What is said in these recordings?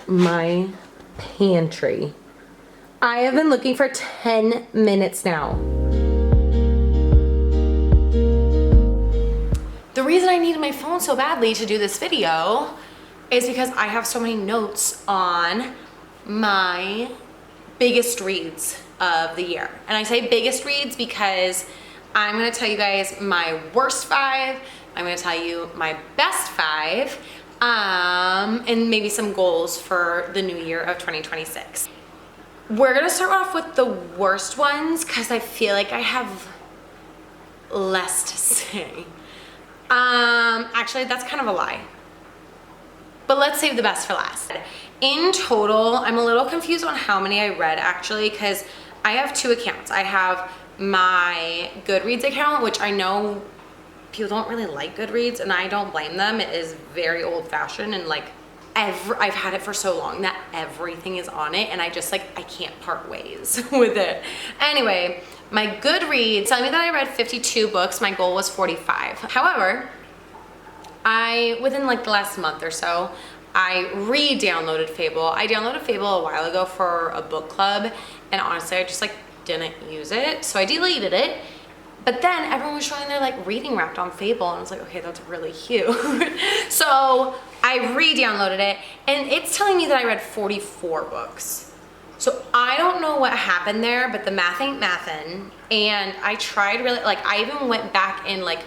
my pantry. I have been looking for 10 minutes now. The reason I needed my phone so badly to do this video is because I have so many notes on my biggest reads of the year. And I say biggest reads because I'm gonna tell you guys my worst 5, I'm gonna tell you my best 5, and maybe some goals for the new year of 2026. We're gonna start off with the worst ones because I feel like I have less to say. Actually, that's kind of a lie. But let's save the best for last. In total, I'm a little confused on how many I read actually, because I have 2 accounts. I have my Goodreads account, which I know people don't really like Goodreads, and I don't blame them. It is very old-fashioned, and like I've had it for so long that everything is on it, and I just like, I can't part ways with it. Anyway, my Goodreads telling me that I read 52 books. My goal was 45. However, within like the last month or so, I re-downloaded Fable. I downloaded Fable a while ago for a book club, and honestly, I just like didn't use it, so I deleted it. But then everyone was showing their like reading wrapped on Fable, and I was like, okay, that's really cute. So I re-downloaded it, and it's telling me that I read 44 books. So I don't know what happened there, but the math ain't mathin'. And I tried really, like I even went back and like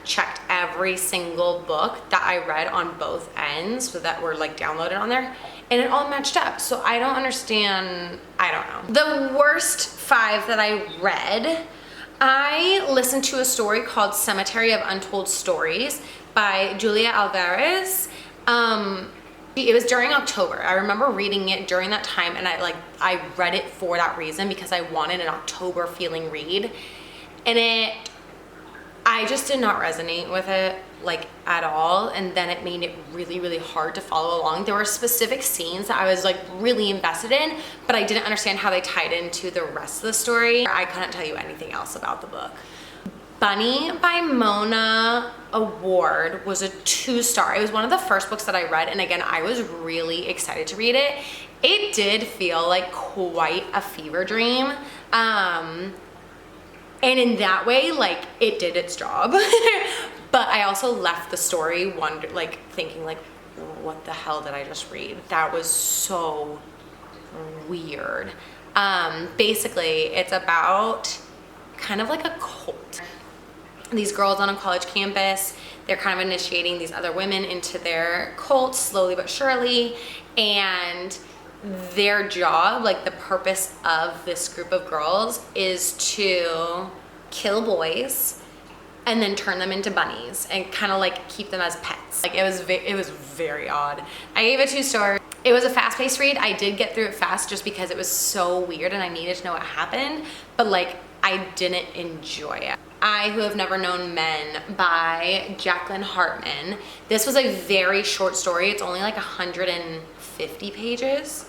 checked every single book that I read on both ends so that were like downloaded on there, and it all matched up. So I don't understand, I don't know. The worst 5 that I read, I listened to a story called Cemetery of Untold Stories by Julia Alvarez. It was during October. I remember reading it during that time, and I read it for that reason because I wanted an October feeling read, and I just did not resonate with it like at all, and then it made it really, really hard to follow along. There were specific scenes that I was like really invested in, but I didn't understand how they tied into the rest of the story. I couldn't tell you anything else about the book. Bunny by Mona Award was a 2-star. It was one of the first books that I read, and again, I was really excited to read it. It did feel like quite a fever dream. And in that way, like, it did its job. But I also left the story thinking like, what the hell did I just read? That was so weird. Basically, it's about kind of like a cult. These girls on a college campus, they're kind of initiating these other women into their cult slowly but surely, and their job, like the purpose of this group of girls, is to kill boys and then turn them into bunnies and kind of like keep them as pets. Like it was very odd. I gave it 2 stars. It was a fast-paced read. I did get through it fast just because it was so weird and I needed to know what happened, but like I didn't enjoy it. I Who Have Never Known Men by Jacqueline Hartman. This was a very short story. It's only like 150 pages.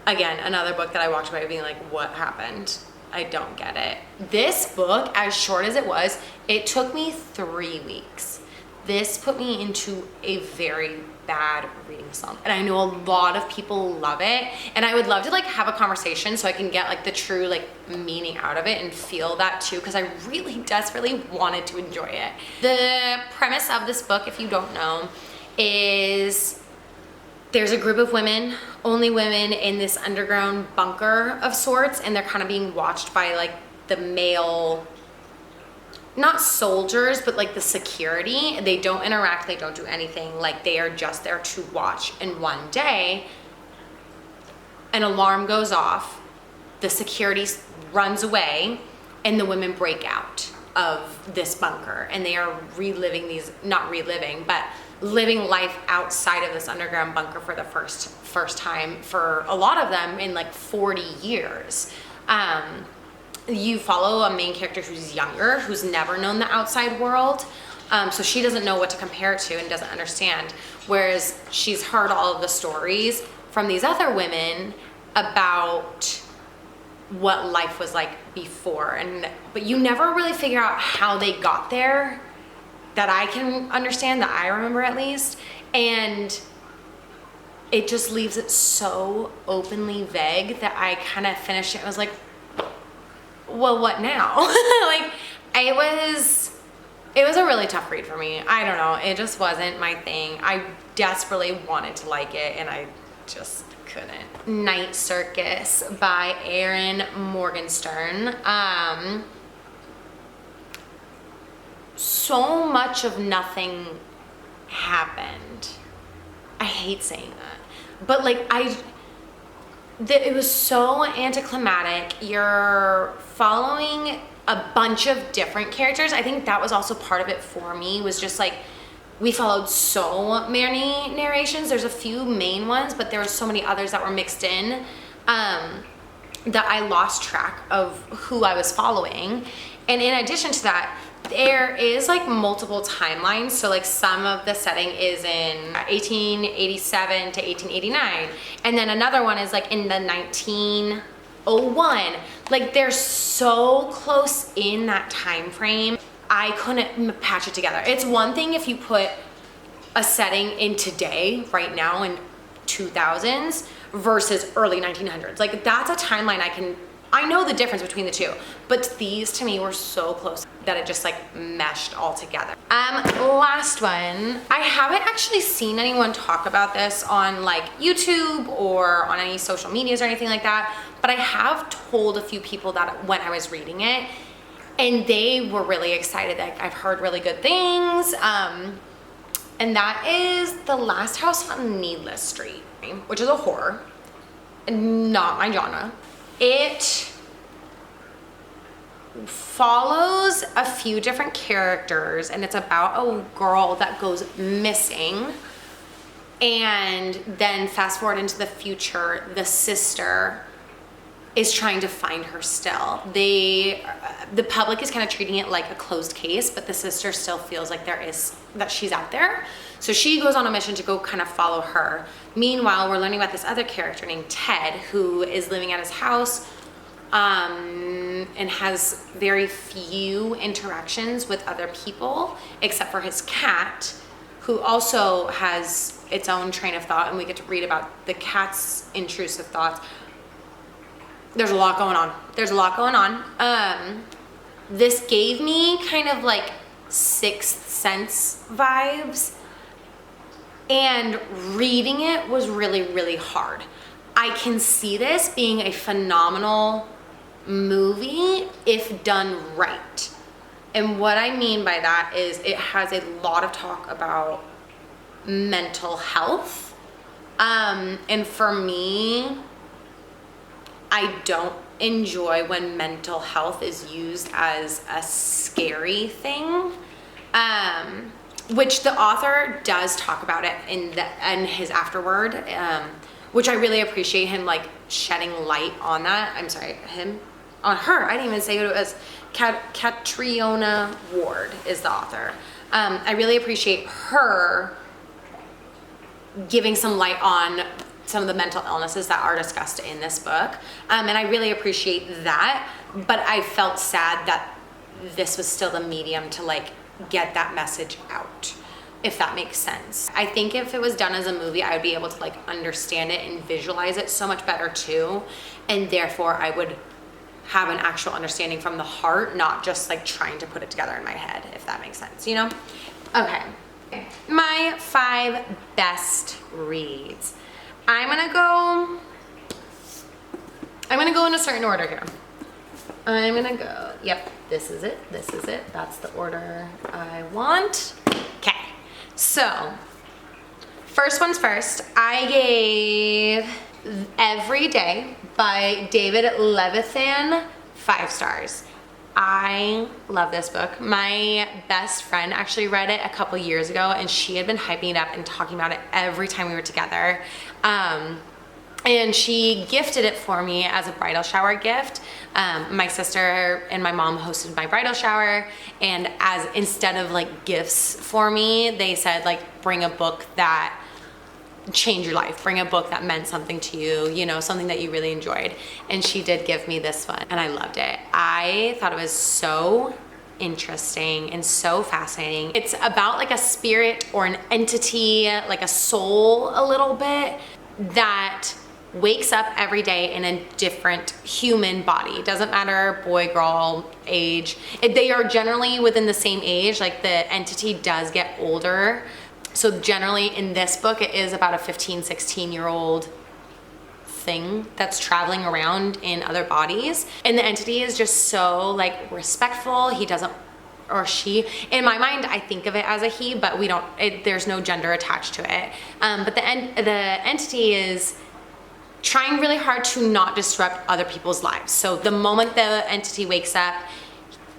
Again, another book that I walked away being like, what happened? I don't get it. This book, as short as it was, it took me 3 weeks. This put me into a very bad reading slump, and I know a lot of people love it, and I would love to like have a conversation so I can get like the true like meaning out of it and feel that too, because I really desperately wanted to enjoy it. The premise of this book, if you don't know, is there's a group of women, only women, in this underground bunker of sorts, and they're kind of being watched by like the male, not soldiers, but like the security. They don't interact, they don't do anything, like they are just there to watch. And one day, an alarm goes off, the security runs away, and the women break out of this bunker, and they are reliving these, not reliving, but living life outside of this underground bunker for the first time for a lot of them in like 40 years. You follow a main character who's younger, who's never known the outside world. So she doesn't know what to compare it to and doesn't understand. Whereas she's heard all of the stories from these other women about what life was like before. But you never really figure out how they got there, that I can understand, that I remember at least. And it just leaves it so openly vague that I kind of finished it and was like, well, what now? Like, it was a really tough read for me. I don't know, it just wasn't my thing. I desperately wanted to like it and I just couldn't. Night Circus by Erin Morgenstern. So much of nothing happened. I hate saying that, but like it was so anticlimactic. You're following a bunch of different characters. I think that was also part of it for me, was just like, we followed so many narrations. There's a few main ones, but there were so many others that were mixed in, that I lost track of who I was following. And in addition to that, there is like multiple timelines. So like some of the setting is in 1887 to 1889. And then another one is like in the 1901. Like they're so close in that time frame. I couldn't patch it together. It's one thing if you put a setting in today, right now in 2000s versus early 1900s. Like that's a timeline I know the difference between the two, but these to me were so close that it just like meshed all together. Last one. I haven't actually seen anyone talk about this on like YouTube or on any social medias or anything like that, but I have told a few people that when I was reading it, and they were really excited. That I've heard really good things. And that is The Last House on Needless Street, which is a horror, not my genre. It follows a few different characters, and it's about a girl that goes missing, and then fast forward into the future, the sister is trying to find her still. The public is kind of treating it like a closed case, but the sister still feels like that she's out there. So she goes on a mission to go kind of follow her. Meanwhile, we're learning about this other character named Ted, who is living at his house, and has very few interactions with other people, except for his cat, who also has its own train of thought, and we get to read about the cat's intrusive thoughts. There's a lot going on. This gave me kind of like Sixth Sense vibes, and reading it was really, really hard. I can see this being a phenomenal movie if done right. And what I mean by that is it has a lot of talk about mental health. And for me, I don't enjoy when mental health is used as a scary thing, which the author does talk about it in his afterword, which I really appreciate him like shedding light on that. I'm sorry, on her. I didn't even say who it was. Catriona Ward is the author. I really appreciate her giving some light on some of the mental illnesses that are discussed in this book. And I really appreciate that, but I felt sad that this was still the medium to like get that message out, if that makes sense. I think if it was done as a movie, I would be able to like understand it and visualize it so much better too. And therefore I would have an actual understanding from the heart, not just like trying to put it together in my head, if that makes sense, you know? Okay, my 5 best reads. I'm gonna go in a certain order here. Yep, this is it, that's the order I want. Okay, so, first one's first, I gave Every Day by David Levithan 5 stars. I love this book. My best friend actually read it a couple years ago, and she had been hyping it up and talking about it every time we were together. And she gifted it for me as a bridal shower gift. My sister and my mom hosted my bridal shower, and instead of like gifts for me, they said like bring a book that changed your life, bring a book that meant something to you, you know, something that you really enjoyed. And she did give me this one, and I loved it. I thought it was so interesting and so fascinating. It's about like a spirit or an entity, like a soul a little bit, that wakes up every day in a different human body. It doesn't matter, boy, girl, age. They are generally within the same age. Like the entity does get older. So generally in this book, it is about a 15, 16-year-old thing that's traveling around in other bodies. And the entity is just so like respectful. He doesn't, or she, in my mind, I think of it as a he, but we don't, there's no gender attached to it. But the entity is trying really hard to not disrupt other people's lives. So the moment the entity wakes up,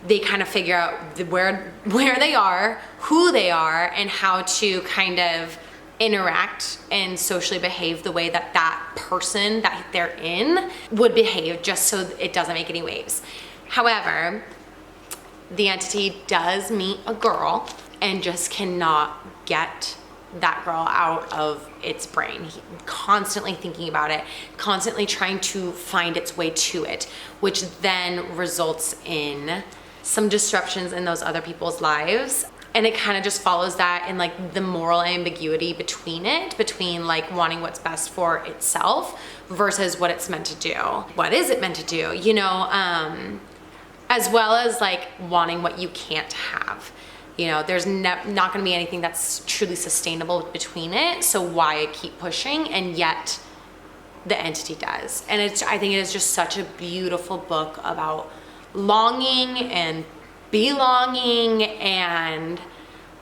they kind of figure out where they are, who they are, and how to kind of interact and socially behave the way that that person that they're in would behave, just so it doesn't make any waves. However, the entity does meet a girl and just cannot get that girl out of its brain. Constantly thinking about it, constantly trying to find its way to it, which then results in some disruptions in those other people's lives. And it kind of just follows that in like the moral ambiguity between like wanting what's best for itself versus what it's meant to do. What is it meant to do? You know, as well as like wanting what you can't have. You know, there's not going to be anything that's truly sustainable between it. So why keep pushing? And yet the entity does. And I think it is just such a beautiful book about longing and belonging, and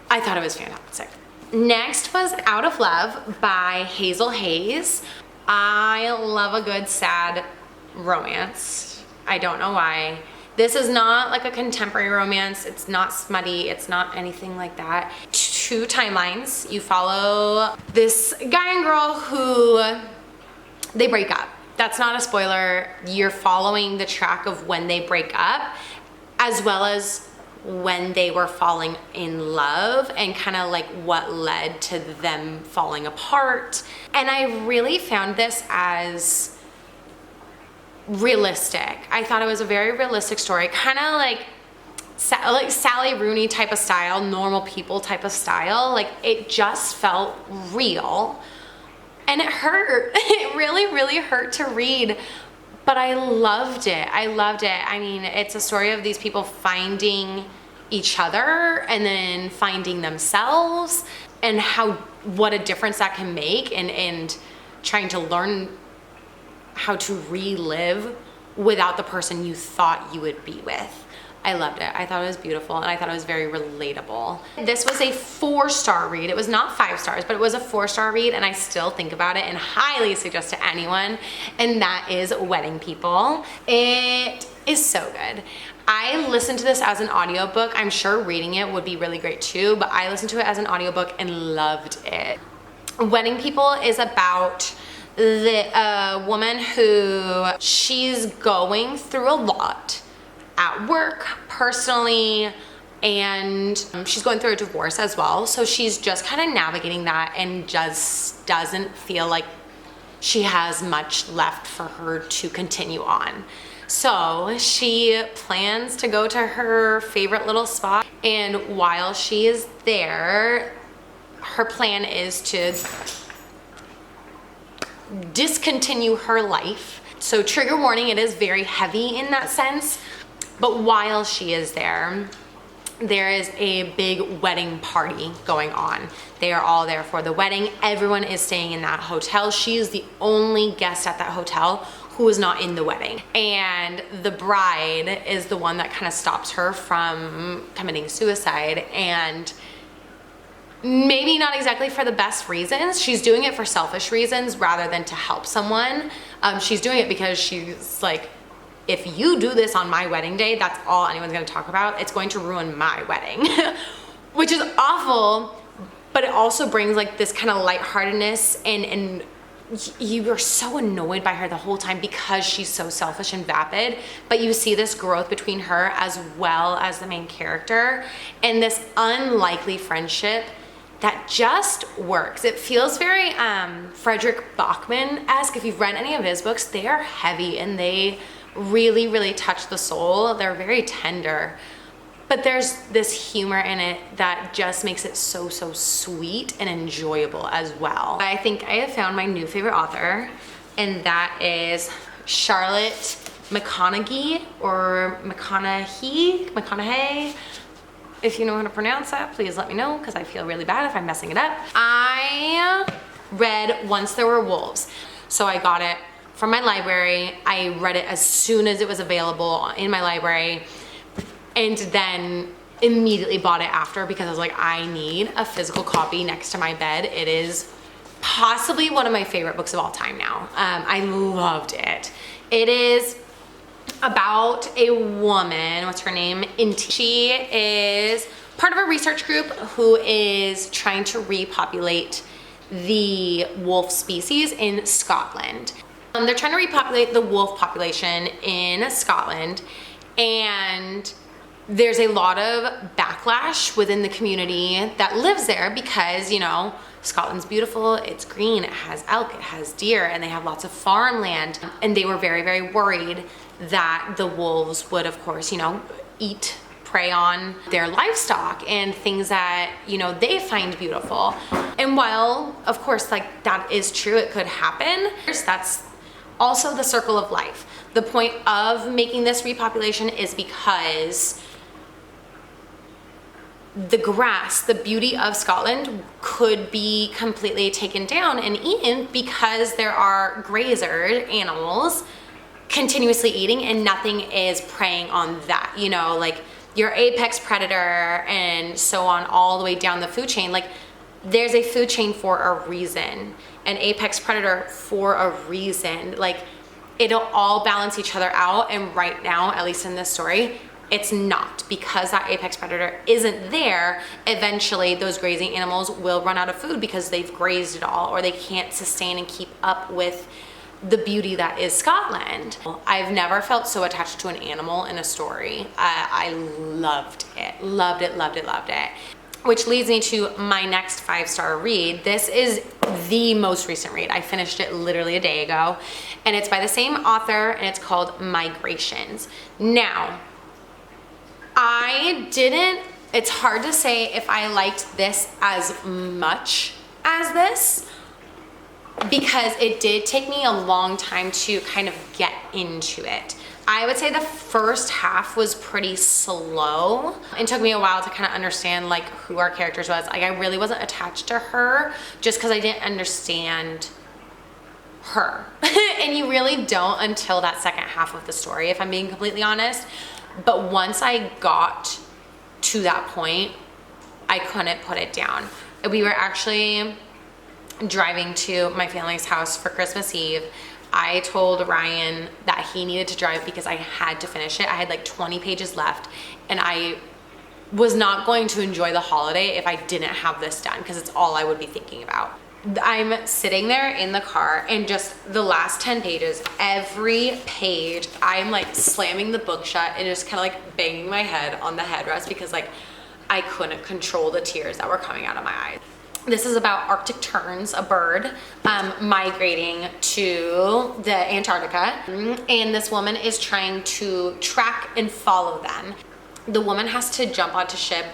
I thought it was fantastic. Next was Out of Love by Hazel Hayes. I love a good sad romance. I don't know why. This is not like a contemporary romance. It's not smutty. It's not anything like that. Two timelines. You follow this guy and girl who they break up. That's not a spoiler. You're following the track of when they break up, as well as when they were falling in love and kind of like what led to them falling apart. And I really found this as realistic. I thought it was a very realistic story, kind of like Sally Rooney type of style, normal people type of style. Like it just felt real, and it hurt. It really, really hurt to read, but I loved it. I loved it. I mean, it's a story of these people finding each other and then finding themselves, and what a difference that can make, and trying to learn how to relive without the person you thought you would be with. I loved it. I thought it was beautiful, and I thought it was very relatable. This was a 4-star read. It was not 5 stars, but it was a 4-star read, and I still think about it and highly suggest to anyone, and that is Wedding People. It is so good. I listened to this as an audiobook. I'm sure reading it would be really great too, but I listened to it as an audiobook and loved it. Wedding People is about the woman who she's going through a lot at work, personally, and she's going through a divorce as well. So she's just kind of navigating that and just doesn't feel like she has much left for her to continue on. So she plans to go to her favorite little spot, and while she is there, her plan is to discontinue her life. So trigger warning, it is very heavy in that sense. But while she is there, there is a big wedding party going on. They are all there for the wedding. Everyone is staying in that hotel. She is the only guest at that hotel who is not in the wedding. And the bride is the one that kind of stops her from committing suicide, and maybe not exactly for the best reasons. She's doing it for selfish reasons rather than to help someone. She's doing it because she's like, if you do this on my wedding day, that's all anyone's gonna talk about. It's going to ruin my wedding, which is awful, but it also brings like this kind of lightheartedness, and you are so annoyed by her the whole time because she's so selfish and vapid, but you see this growth between her as well as the main character, and this unlikely friendship that just works. It feels very Frederick Bachman-esque. If you've read any of his books, they are heavy and they really, really touch the soul. They're very tender, but there's this humor in it that just makes it so sweet and enjoyable as well. I think I have found my new favorite author, and that is Charlotte McConaughey, or McConaughey. If you know how to pronounce that, please let me know, because I feel really bad if I'm messing it up. I read Once There Were Wolves. So I got it from my library. I read it as soon as it was available in my library, and then immediately bought it after, because I was like, I need a physical copy next to my bed. It is possibly one of my favorite books of all time now. I loved it. It is about a woman, what's her name? She is part of a research group who is trying to repopulate the wolf species in Scotland. They're trying to repopulate the wolf population in Scotland, and there's a lot of backlash within the community that lives there because, you know, Scotland's beautiful, it's green, it has elk, it has deer, and they have lots of farmland. And they were very worried that the wolves would, of course, you know, prey on their livestock and things that, you know, they find beautiful. And while, of course, like, that is true, it could happen, that's also the circle of life. The point of making this repopulation is because the grass, the beauty of Scotland, could be completely taken down and eaten because there are grazer animals continuously eating, and nothing is preying on that, you know, like your apex predator and so on, all the way down the food chain. Like, there's a food chain for a reason, an apex predator for a reason. Like, it'll all balance each other out, and right now, at least in this story, it's not, because that apex predator isn't there. Eventually those grazing animals will run out of food because they've grazed it all, or they can't sustain and keep up with the beauty that is Scotland. I've never felt so attached to an animal in a story. I loved it, loved it. Which leads me to my next 5-star read. This is the most recent read. I finished it literally a day ago, and it's by the same author, and it's called Migrations. Now, it's hard to say if I liked this as much as this, because it did take me a long time to kind of get into it. I would say the first half was pretty slow. It took me a while to kind of understand like who our characters was. Like, I really wasn't attached to her just because I didn't understand her. And you really don't until that second half of the story, if I'm being completely honest. But once I got to that point, I couldn't put it down. We were actually driving to my family's house for Christmas Eve. I told Ryan that he needed to drive because I had to finish it. I had like 20 pages left, and I was not going to enjoy the holiday if I didn't have this done, because it's all I would be thinking about. I'm sitting there in the car, and just the last 10 pages, every page, I'm like slamming the book shut and just kind of like banging my head on the headrest because like I couldn't control the tears that were coming out of my eyes. This is about Arctic terns, a bird, migrating to the Antarctica, and this woman is trying to track and follow them. The woman has to jump onto ship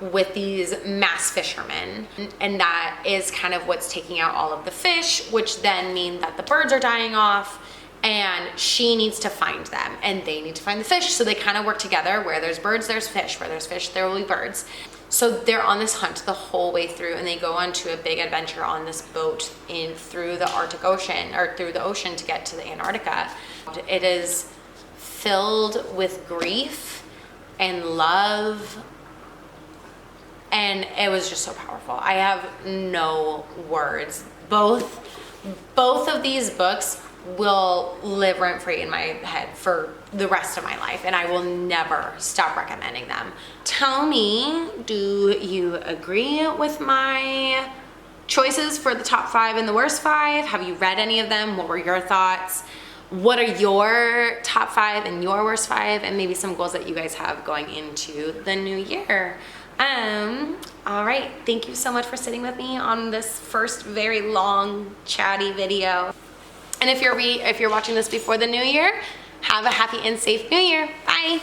with these mass fishermen, and that is kind of what's taking out all of the fish, which then mean that the birds are dying off, and she needs to find them, and they need to find the fish. So they kind of work together. Where there's birds, there's fish. Where there's fish, there will be birds. So they're on this hunt the whole way through, and they go on to a big adventure on this boat through the Arctic Ocean, or through the ocean, to get to the Antarctica. It is filled with grief and love, and it was just so powerful. I have no words. Both of these books will live rent-free in my head for the rest of my life, and I will never stop recommending them. Tell me, do you agree with my choices for the top 5 and the worst 5? Have you read any of them? What were your thoughts? What are your top 5 and your worst 5, and maybe some goals that you guys have going into the new year? All right, thank you so much for sitting with me on this first very long chatty video. And if you're watching this before the new year, have a happy and safe new year. Bye.